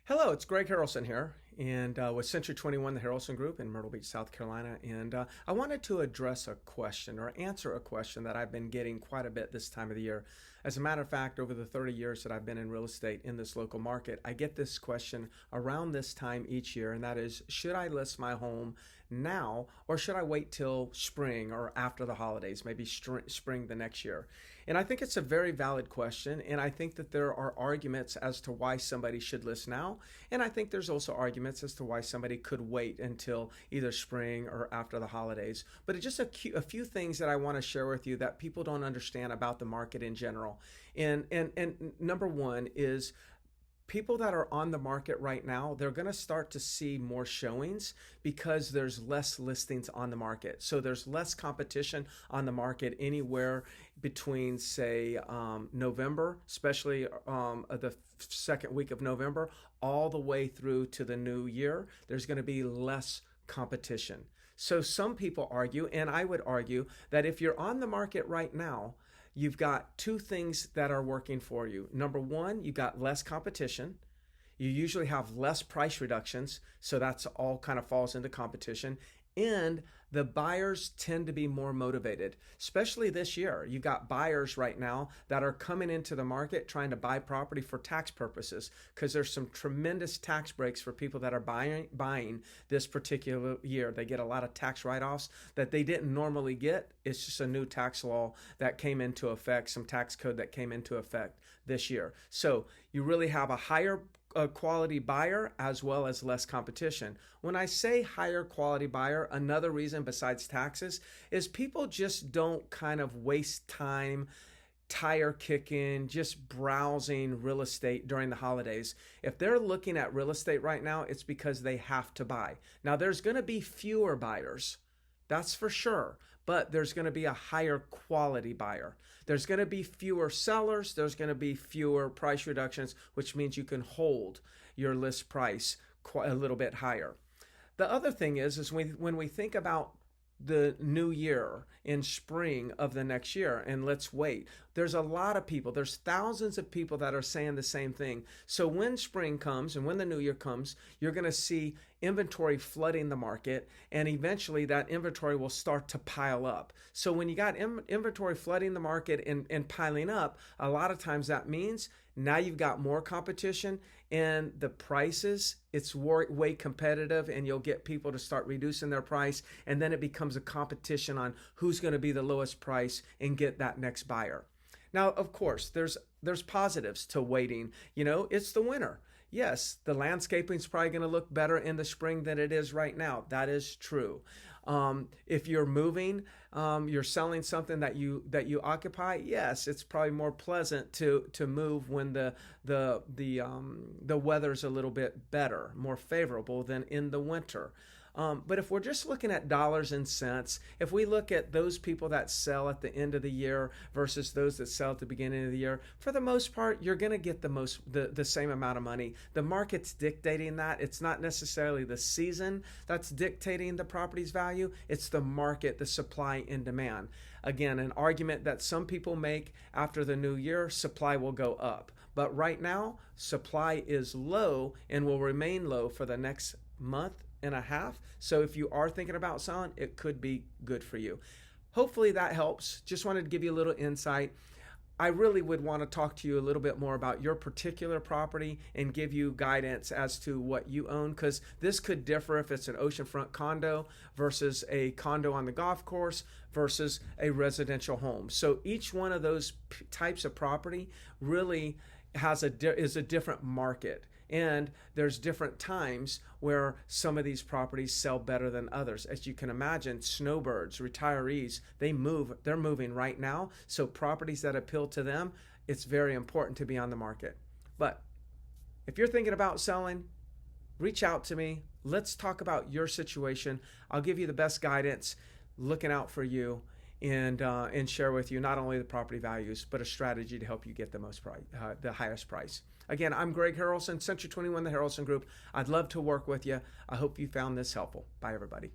Hello, it's Greg Harrelson here, and with Century 21, the Harrelson Group in Myrtle Beach, South Carolina. And I wanted to address a question or answer a question that I've been getting quite a bit this time of the year. As a matter of fact, over the 30 years that I've been in real estate in this local market, I get this question around this time each year, and that is, should I list my home now or should I wait till spring or after the holidays, maybe spring the next year? And I think it's a very valid question, and I think that there are arguments as to why somebody should list now, and I think there's also arguments as to why somebody could wait until either spring or after the holidays. But it's just a few things that I want to share with you that people don't understand about the market in general. And number one is, people that are on the market right now, they're going to start to see more showings because there's less listings on the market. So there's less competition on the market anywhere between, say, November, especially the second week of November, all the way through to the new year. There's going to be less competition. So some people argue, and I would argue, that if you're on the market right now, you've got two things that are working for you. Number one, you've got less competition. You usually have less price reductions, so that's all kind of falls into competition. And the buyers tend to be more motivated, especially this year. You've got buyers right now that are coming into the market trying to buy property for tax purposes, because there's some tremendous tax breaks for people that are buying this particular year. They get a lot of tax write-offs that they didn't normally get. It's just a new tax law that came into effect, some tax code that came into effect this year. So you really have a higher quality buyer as well as less competition. When I say higher quality buyer, another reason besides taxes is people just don't kind of waste time tire kicking, just browsing real estate during the holidays. If they're looking at real estate right now, it's because they have to buy. Now, there's going to be fewer buyers, that's for sure, but there's going to be a higher quality buyer. There's going to be fewer sellers. There's going to be fewer price reductions, which means you can hold your list price a little bit higher. The other thing is when we think about the new year in spring of the next year, and let's wait. There's a lot of people, there's thousands of people that are saying the same thing. So when spring comes and when the new year comes, you're going to see inventory flooding the market, and eventually that inventory will start to pile up. So when you got inventory flooding the market and piling up, a lot of times that means now you've got more competition, and the prices, it's way competitive, and you'll get people to start reducing their price, and then it becomes a competition on who's going to be the lowest price and get that next buyer. Now, of course, there's positives to waiting. You know, it's the winter. Yes, the landscaping's probably going to look better in the spring than it is right now. That is true. If you're moving, you're selling something that you occupy. Yes, it's probably more pleasant to move when the weather's a little bit better, more favorable than in the winter. But if we're just looking at dollars and cents, if we look at those people that sell at the end of the year versus those that sell at the beginning of the year, for the most part, you're going to get the same amount of money. The market's dictating that. It's not necessarily the season that's dictating the property's value. It's the market, the supply and demand. Again, an argument that some people make after the new year, supply will go up. But right now, supply is low and will remain low for the next month and a half. So if you are thinking about selling, it could be good for you. Hopefully that helps. Just wanted to give you a little insight. I really would want to talk to you a little bit more about your particular property and give you guidance as to what you own, because this could differ if it's an oceanfront condo versus a condo on the golf course versus a residential home. So each one of those types of property really is a different market. And there's different times where some of these properties sell better than others. As you can imagine, snowbirds, retirees, they're moving right now. So properties that appeal to them, it's very important to be on the market. But if you're thinking about selling, reach out to me. Let's talk about your situation. I'll give you the best guidance, looking out for you, and share with you not only the property values, but a strategy to help you get the highest price. Again, I'm Greg Harrelson, Century 21, the Harrelson Group. I'd love to work with you. I hope you found this helpful. Bye, everybody.